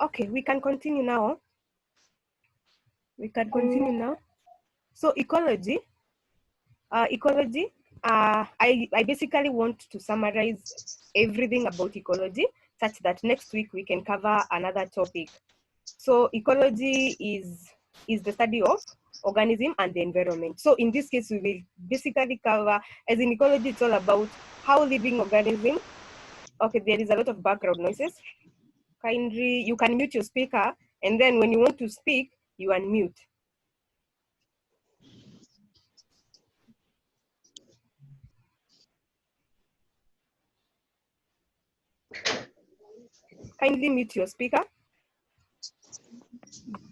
Okay, we can continue now. So ecology, I basically want to summarize everything about ecology such that next week we can cover another topic. So ecology is the study of organism and the environment. So in this case, we will basically cover, as in ecology, it's all about how living organism. Okay, there is a lot of background noises. Kindly, you can mute your speaker, and then when you want to speak, you unmute. Kindly mute your speaker.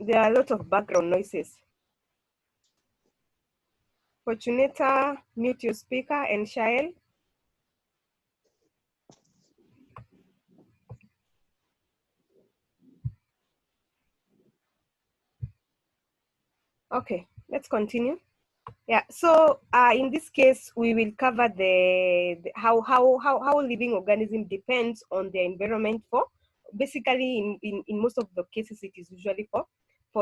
There are a lot of background noises. Fortunata, mute your speaker, and Shael. Okay, let's continue. Yeah, so in this case, we will cover how living organism depends on their environment for, basically in most of the cases, it is usually for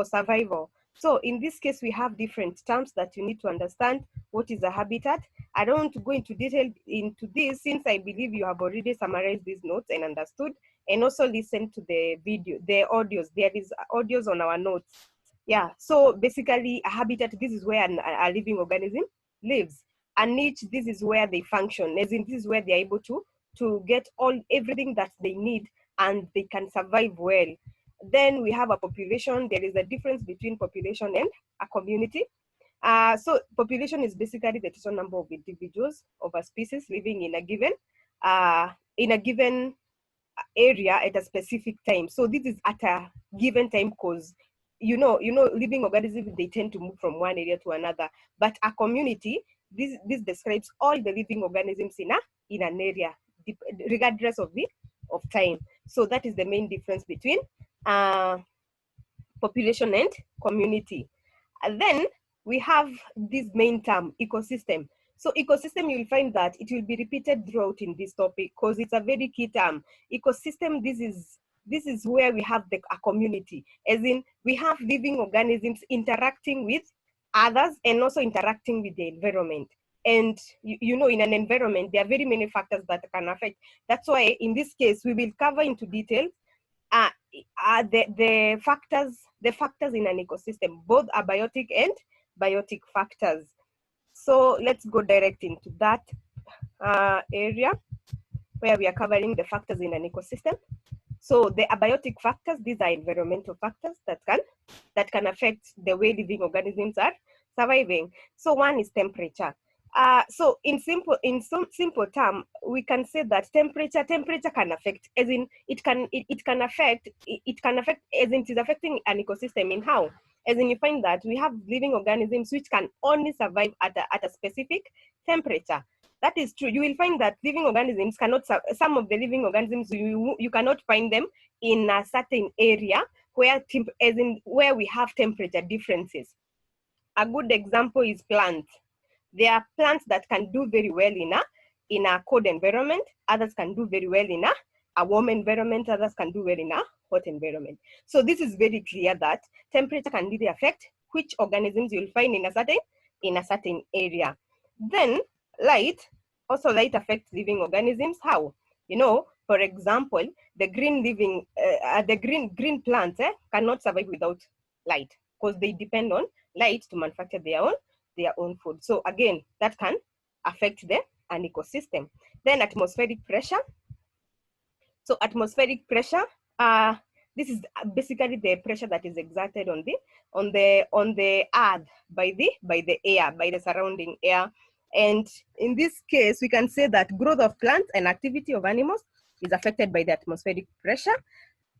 survival. So in this case, we have different terms that you need to understand. What is a habitat? I don't want to go into detail into this since I believe you have already summarized these notes and understood, and also listen to the video, the audios. There is audios on our notes. Yeah, so basically a habitat, this is where a living organism lives. A niche, this is where they function, as in this is where they're able to get everything that they need and they can survive well. Then we have a population. There is a difference between population and a community. So population is basically the total number of individuals of a species living in a given area at a specific time. So this is at a given time because living organisms, they tend to move from one area to another. But a community, this describes all the living organisms in an area, regardless of time. So that is the main difference between population and community. And then we have this main term, ecosystem. So ecosystem, you'll find that it will be repeated throughout in this topic because it's a very key term. Ecosystem, this is where we have a community, as in we have living organisms interacting with others and also interacting with the environment. And in an environment, there are very many factors that can affect. That's why in this case, we will cover into detail the factors in an ecosystem, both abiotic and biotic factors. So let's go direct into that area where we are covering the factors in an ecosystem. So the abiotic factors, these are environmental factors that can affect the way living organisms are surviving. So one is temperature. So in some simple term, we can say that temperature can affect, as in it can affect as in it is affecting an ecosystem in how, as in you find that we have living organisms which can only survive at a specific temperature. That is true. You will find that living organisms cannot, some of the living organisms, you cannot find them in a certain area where we have temperature differences. A good example is plants. There are plants that can do very well in a cold environment. Others can do very well in a warm environment. Others can do well in a hot environment. So this is very clear that temperature can really affect which organisms you'll find in a certain area. Then light affects living organisms. How? For example, the green plants cannot survive without light because they depend on light to manufacture their own food. So again, that can affect an ecosystem. Then atmospheric pressure. So atmospheric pressure, this is basically the pressure that is exerted on the earth by the air, by the surrounding air. And in this case, we can say that growth of plants and activity of animals is affected by the atmospheric pressure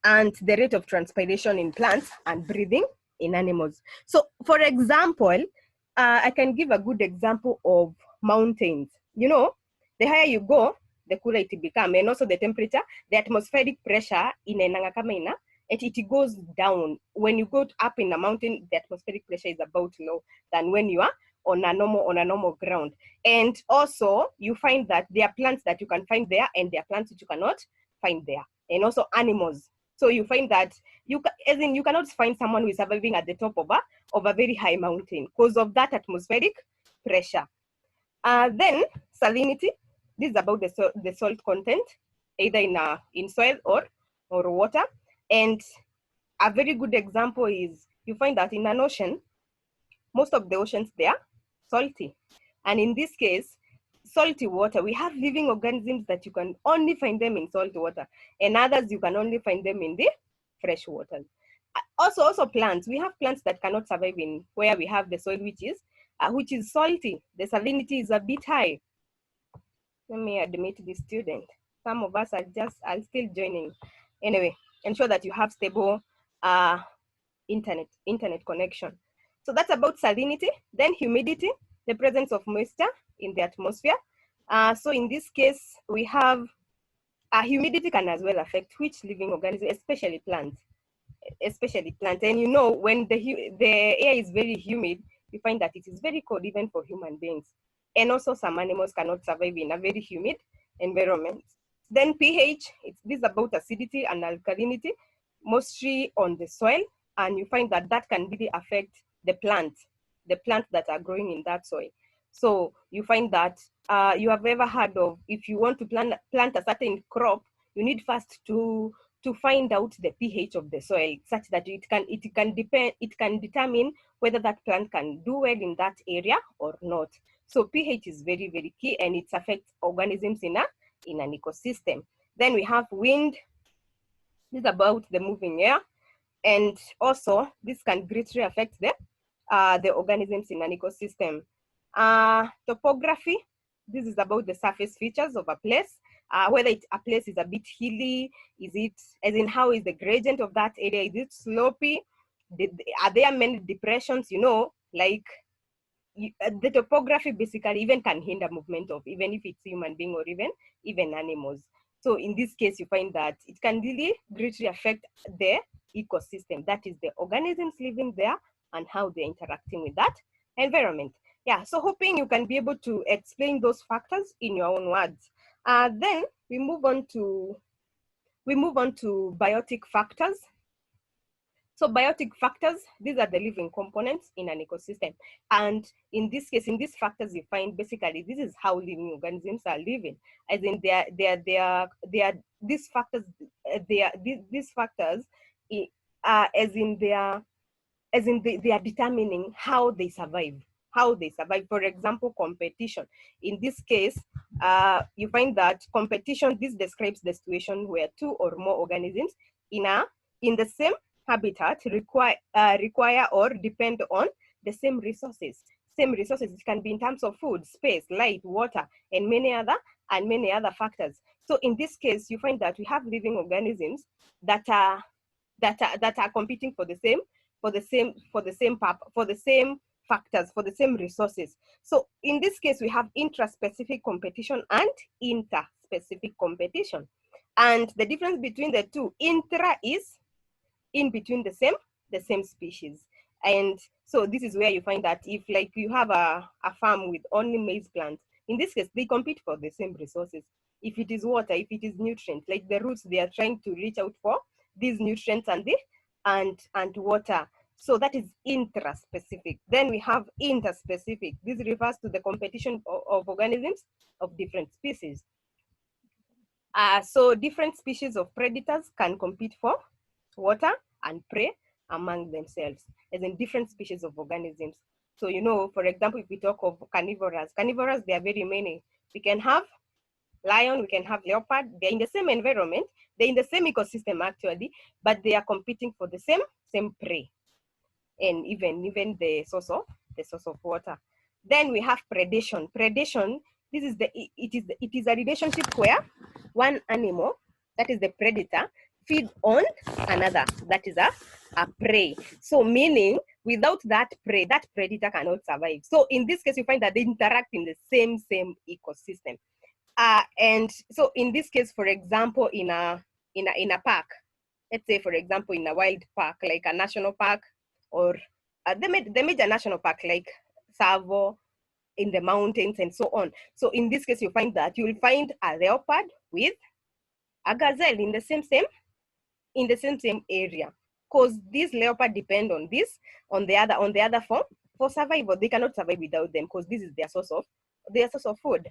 and the rate of transpiration in plants and breathing in animals. So for example, I can give a good example of mountains. The higher you go, the cooler it becomes, and also the temperature, the atmospheric pressure in Nangakamaina, it goes down. When you go up in a mountain, the atmospheric pressure is about low than when you are on a normal ground. And also you find that there are plants that you can find there and there are plants that you cannot find there. And also animals. So you find that as in you cannot find someone who is surviving at the top of a very high mountain because of that atmospheric pressure. Then salinity. This is about the salt content, either in soil or water. And a very good example is you find that in an ocean, most of the oceans, they are salty. And in this case, salty water, we have living organisms that you can only find them in salt water, and others you can only find them in the fresh water. Also plants. We have plants that cannot survive in where we have the soil which is salty. The salinity is a bit high. Let me admit this student. Some of us are still joining. Anyway, ensure that you have stable internet connection. So that's about salinity. Then humidity, the presence of moisture in the atmosphere. So in this case, we have humidity can as well affect which living organism, especially plants. And you know, when the air is very humid, you find that it is very cold even for human beings. And also some animals cannot survive in a very humid environment. Then pH, this is about acidity and alkalinity, mostly on the soil. And you find that that can really affect the plants that are growing in that soil. So you find that you have ever heard of, if you want to plant a certain crop, you need first to find out the pH of the soil, such that it can determine whether that plant can do well in that area or not. So pH is very, very key, and it affects organisms in an ecosystem. Then we have wind. This is about the moving air, and also this can greatly affect the organisms in an ecosystem. Topography. This is about the surface features of a place. Whether a place is a bit hilly, is it, as in how is the gradient of that area? Is it slopey? Are there many depressions? You know, like the topography basically even can hinder movement of, even if it's human being or even animals. So in this case, you find that it can really greatly affect the ecosystem, that is the organisms living there and how they're interacting with that environment. Yeah, so hoping you can be able to explain those factors in your own words. Then we move on to biotic factors. So biotic factors, these are the living components in an ecosystem. And in this case, in these factors, you find basically this is how living organisms are living. As in these factors, these factors, they are determining how they survive. For example, competition. In this case, you find that competition, this describes the situation where two or more organisms in the same habitat require or depend on the same resources. It can be in terms of food, space, light, water, and many other factors. So in this case, you find that we have living organisms that are competing for the same factors, for the same resources. So in this case, we have intraspecific competition and interspecific competition. And the difference between the two, intra is in between the same species. And so this is where you find that if like you have a farm with only maize plants, in this case, they compete for the same resources. If it is water, if it is nutrients, like the roots, they are trying to reach out for these nutrients and water. So that is intraspecific. Then we have interspecific. This refers to the competition of organisms of different species. So different species of predators can compete for water and prey among themselves, as in different species of organisms. So, you know, for example, if we talk of carnivores, there are very many. We can have lion, we can have leopard. They're in the same environment, they're in the same ecosystem actually, but they are competing for the same prey, and even the source of water. Then we have predation. This is it is a relationship where one animal, that is the predator, feeds on another, that is a prey. So meaning without that prey, that predator cannot survive. So in this case, you find that they interact in the same ecosystem. And so in this case, for example, in a park, let's say for example in a wild park like a national park, or the major national park like Savo, in the mountains and so on. So in this case, you find that you will find a leopard with a gazelle in the same in the same area, because these leopard depend on this, on the other form for survival. They cannot survive without them because this is their source of food.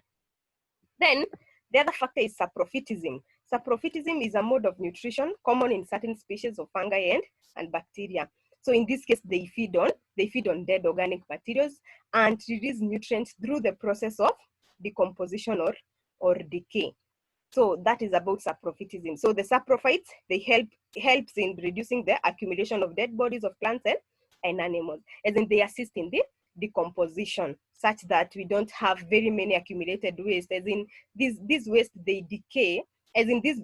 Then the other factor is saprophytism. Saprophytism is a mode of nutrition common in certain species of fungi and bacteria. So in this case, they feed on dead organic materials and release nutrients through the process of decomposition or decay. So that is about saprophytism. So the saprophytes, they helps in reducing the accumulation of dead bodies of plants and animals, as in they assist in the decomposition such that we don't have very many accumulated waste, as in these waste, they decay, as in these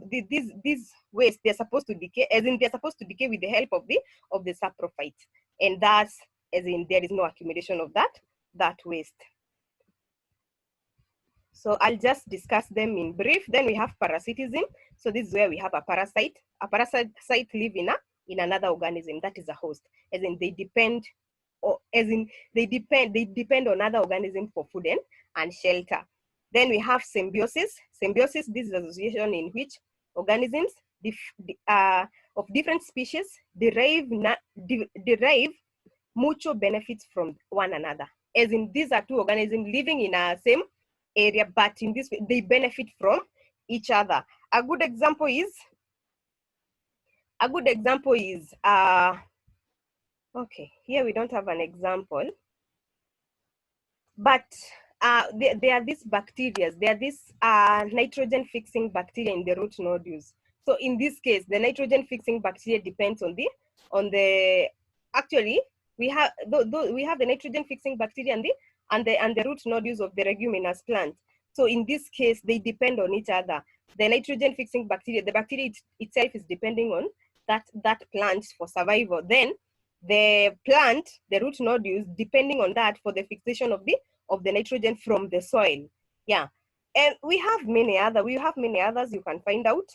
waste, they're supposed to decay, as in they're supposed to decay with the help of the saprophytes, and thus, as in there is no accumulation of that waste. So I'll just discuss them in brief. Then we have parasitism. So this is where we have a parasite. A parasite live in another organism that is a host, as in they depend, or as in they depend on other organisms for food and shelter. Then we have symbiosis. Symbiosis, this is association in which organisms of different species derive mutual benefits from one another. As in these are two organisms living in a same area, but in this way, they benefit from each other. A good example is, okay, here we don't have an example, but there are these bacteria, there are these nitrogen fixing bacteria in the root nodules. So in this case, the nitrogen fixing bacteria depends on the actually we have the nitrogen fixing bacteria and the root nodules of the leguminous plant. So in this case, they depend on each other. The nitrogen fixing bacteria, the bacteria itself is depending on that plant for survival. Then the plant, the root nodules, depending on that for the fixation of the nitrogen from the soil. Yeah, and we have many others you can find out.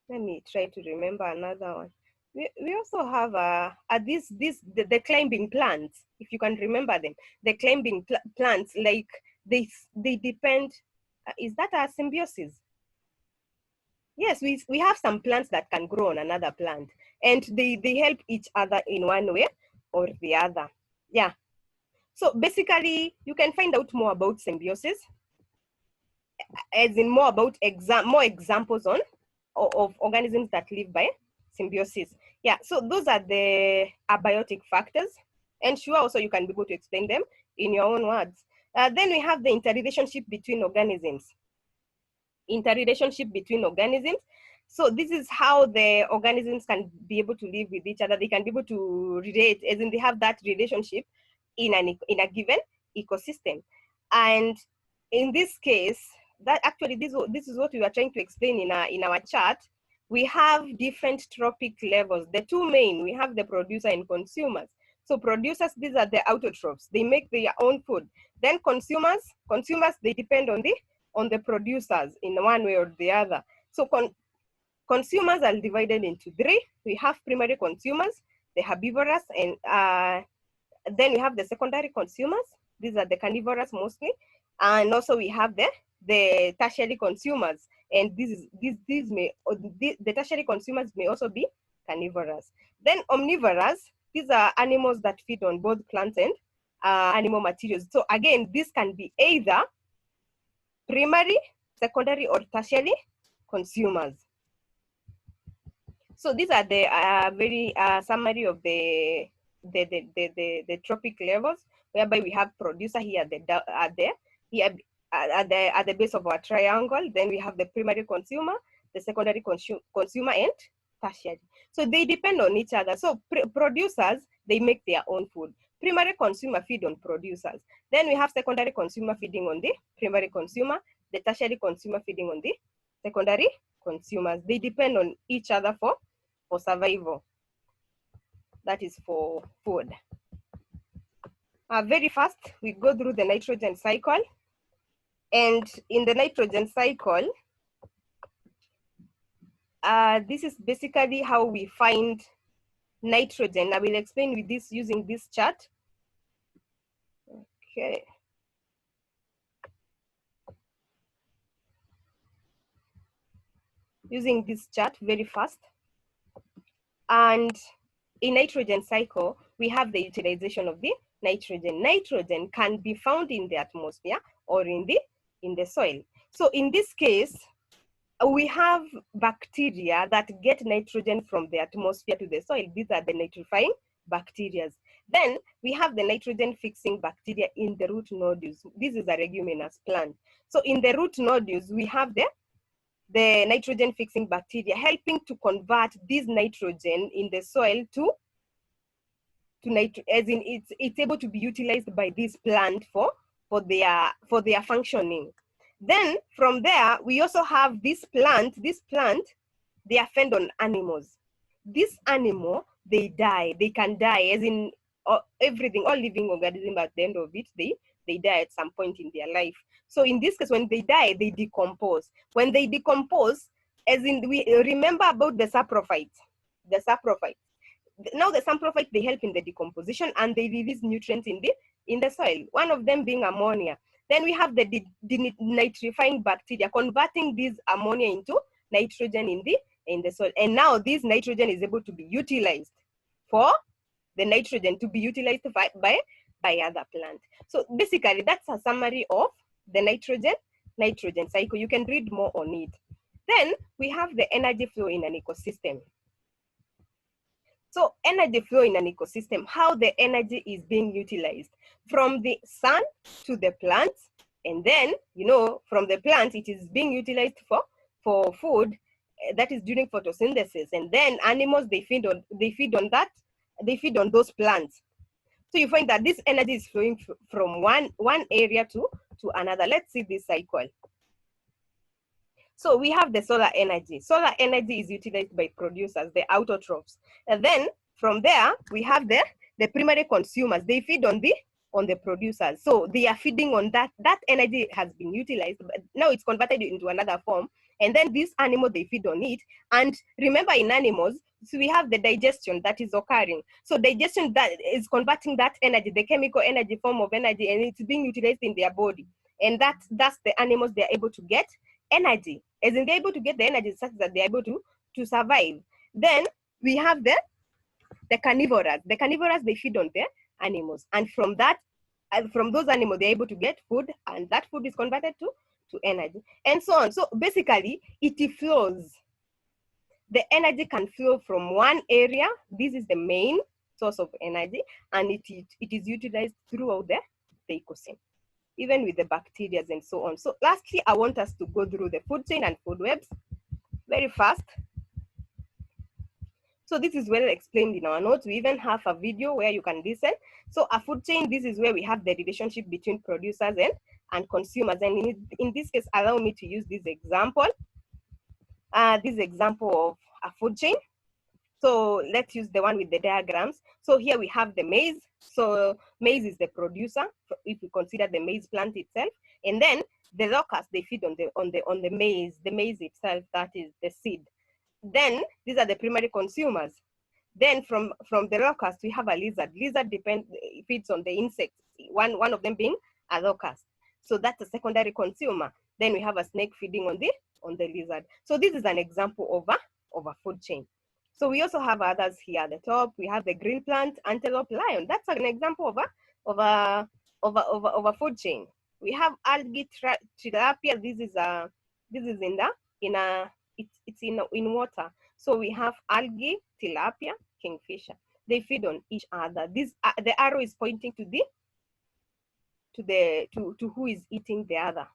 Let me try to remember another one. We also have the climbing plants, if you can remember them. The climbing plants, like they depend. Is that a symbiosis? Yes, we have some plants that can grow on another plant, and they help each other in one way or the other. Yeah. So basically, you can find out more about symbiosis, as in more about more examples of organisms that live by symbiosis. Yeah, so those are the abiotic factors. And sure, also you can be able to explain them in your own words. Then we have the interrelationship between organisms. Interrelationship between organisms. So this is how the organisms can be able to live with each other. They can be able to relate, as in they have that relationship in a given ecosystem. And in this case, that actually this is what we were trying to explain in our chart. We have different trophic levels. The two main, we have the producer and consumers. So producers, these are the autotrophs. They make their own food. Then consumers, they depend on the producers in one way or the other. So consumers are divided into three. We have primary consumers, the herbivorous, and then we have the secondary consumers. These are the carnivores mostly. And also we have the tertiary consumers. And these may, the tertiary consumers may also be carnivorous. Then omnivorous, these are animals that feed on both plants and animal materials. So again, this can be either primary, secondary, or tertiary consumers. So these are the very summary of the trophic levels, whereby we have producer here at the base of our triangle. Then we have the primary consumer, the secondary consumer, and tertiary. So they depend on each other. So producers, they make their own food. Primary consumer feed on producers. Then we have secondary consumer feeding on the primary consumer, the tertiary consumer feeding on the secondary consumers. They depend on each other for survival. That is for food. Very fast, we go through the nitrogen cycle. And in the nitrogen cycle, this is basically how we find nitrogen. I will explain with this using this chart. Okay. Using this chart very fast. And in nitrogen cycle, we have the utilization of the nitrogen. Nitrogen can be found in the atmosphere or in the soil. So in this case, we have bacteria that get nitrogen from the atmosphere to the soil. These are the nitrifying bacteria. Then we have the nitrogen fixing bacteria in the root nodules. This is a leguminous plant. So in the root nodules, we have the nitrogen fixing bacteria helping to convert this nitrogen in the soil to as in it's able to be utilized by this plant for their functioning. Then from there, we also have this plant, they are fed on animals. This animal, they can die, as in everything, all living organisms at the end of it, they die at some point in their life. So in this case, when they die, they decompose. When they decompose, as in we remember about the saprophytes. Now the saprophytes, they help in the decomposition and they release nutrients in the soil, one of them being ammonia. Then we have the denitrifying bacteria converting this ammonia into nitrogen in the soil. And now this nitrogen is able to be utilized for the nitrogen to be utilized by other plants. So basically, that's a summary of the nitrogen cycle. You can read more on it. Then we have the energy flow in an ecosystem. So energy flow in an ecosystem, how the energy is being utilized from the sun to the plants, and then, from the plant, it is being utilized for food, that is during photosynthesis. And then animals, they feed on those plants. So you find that this energy is flowing from one area to another. Let's see this cycle. So we have the solar energy. Solar energy is utilized by producers, the autotrophs. And then from there, we have the primary consumers. They feed on the producers. So they are feeding on that. That energy has been utilized, but now it's converted into another form. And then these animals, they feed on it. And remember, in animals, so we have the digestion that is occurring. So digestion that is converting that energy, the chemical energy, form of energy, and it's being utilized in their body. And that's the animals, they're able to get energy, as in they're able to get the energy such that they're able to survive. Then we have the carnivores. The carnivores, they feed on their animals. And from those animals, they're able to get food, and that food is converted to energy, and so on. So basically, it flows. The energy can flow from one area. This is the main source of energy, and it is utilized throughout the ecosystem, even with the bacteria and so on. So lastly, I want us to go through the food chain and food webs very fast. So this is well explained in our notes. We even have a video where you can listen. So a food chain, this is where we have the relationship between producers and consumers. And in this case, allow me to use this example of a food chain. So let's use the one with the diagrams. So here we have the maize. So maize is the producer, if we consider the maize plant itself. And then the locusts, they feed on the maize itself, that is the seed. Then these are the primary consumers. Then from the locust, we have a lizard. Lizard feeds on the insects, one of them being a locust. So that's a secondary consumer. Then we have a snake feeding on the lizard. So this is an example of a food chain. So we also have others here at the top. We have the green plant, antelope, lion. That's an example of a food chain. We have algae, tilapia. This is in water. So we have algae, tilapia, kingfisher. They feed on each other. The arrow is pointing to who is eating the other.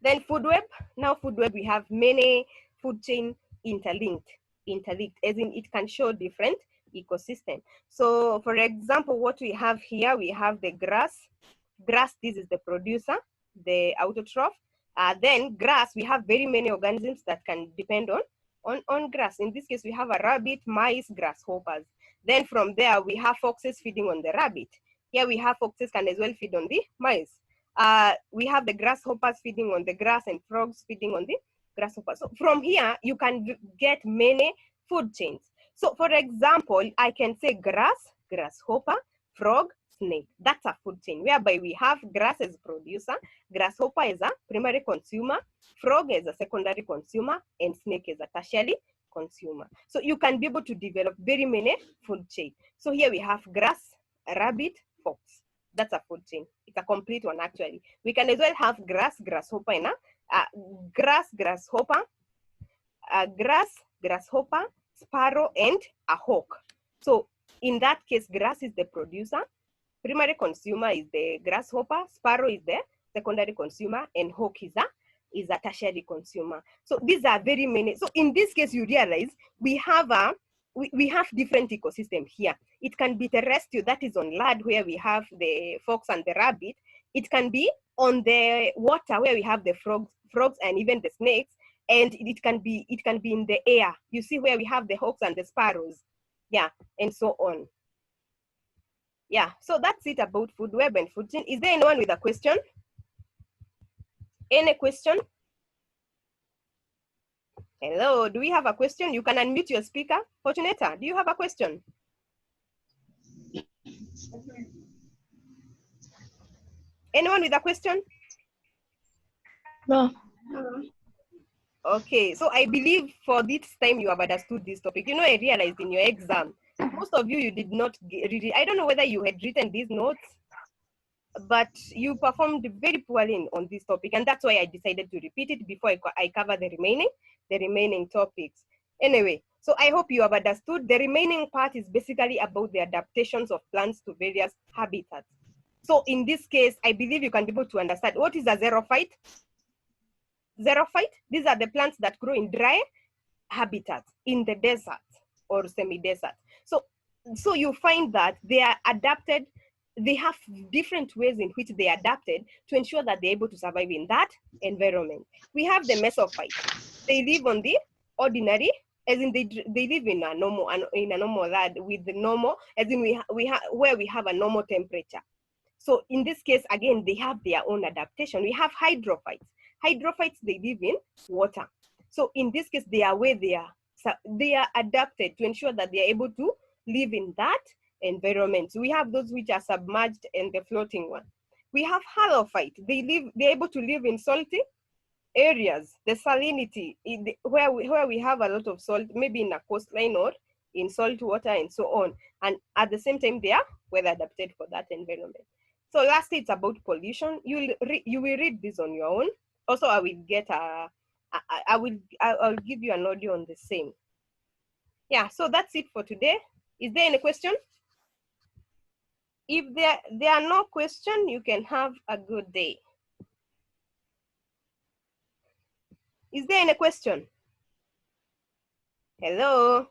Then food web. Now food web, we have many food chain interlinked, as in it can show different ecosystem. So for example, what we have here, we have the grass. Grass, this is the producer, the autotroph. Then grass, we have very many organisms that can depend on grass. In this case, we have a rabbit, mice, grasshoppers. Then from there, we have foxes feeding on the rabbit. Here we have foxes can as well feed on the mice. We have the grasshoppers feeding on the grass and frogs feeding on the grasshoppers. So from here, you can get many food chains. So for example, I can say grass, grasshopper, frog, snake. That's a food chain whereby we have grass as producer, grasshopper as a primary consumer, frog as a secondary consumer, and snake as a tertiary consumer. So you can be able to develop very many food chain. So here we have grass, rabbit, fox. That's a food chain. It's a complete one actually. We can as well have grass, grasshopper, grass, grasshopper, grass, grasshopper, sparrow, and a hawk. So in that case, grass is the producer, primary consumer is the grasshopper, sparrow is the secondary consumer, and hawk is a tertiary consumer. So these are very many. So in this case, you realize we have we have different ecosystem here. It can be terrestrial, that is on land where we have the fox and the rabbit. It can be on the water where we have the frogs and even the snakes. And it can be in the air. You see where we have the hawks and the sparrows. Yeah, and so on. Yeah, so that's it about food web and food chain. Is there anyone with a question? Any question? Hello, do we have a question? You can unmute your speaker. Fortunata, do you have a question? Anyone with a question? No. Okay, so I believe for this time you have understood this topic. You know, I realized in your exam, most of you did not read. I don't know whether you had written these notes, but you performed very poorly on this topic, and that's why I decided to repeat it before I cover the remaining topics. Anyway, so I hope you have understood. The remaining part is basically about the adaptations of plants to various habitats. So in this case, I believe you can be able to understand what is a xerophyte. Xerophyte, these are the plants that grow in dry habitats in the desert or semi-desert. So you find that they are adapted, they have different ways in which they adapted to ensure that they're able to survive in that environment. We have the mesophytes. They live on the ordinary, as in they live in a normal land with the normal, as in where we have a normal temperature. So in this case, again, they have their own adaptation. We have hydrophytes. Hydrophytes, they live in water. So in this case, they are where they are adapted to ensure that they are able to live in that environment. So we have those which are submerged and the floating one. We have halophyte. They're able to live in salty areas. The salinity, where we have a lot of salt, maybe in a coastline or in salt water and so on. And at the same time, they are well adapted for that environment. So lastly, it's about pollution. You will read this on your own. Also, I will get I'll give you an audio on the same. Yeah, so that's it for today. Is there any question? If there are no questions, you can have a good day. Is there any question? Hello?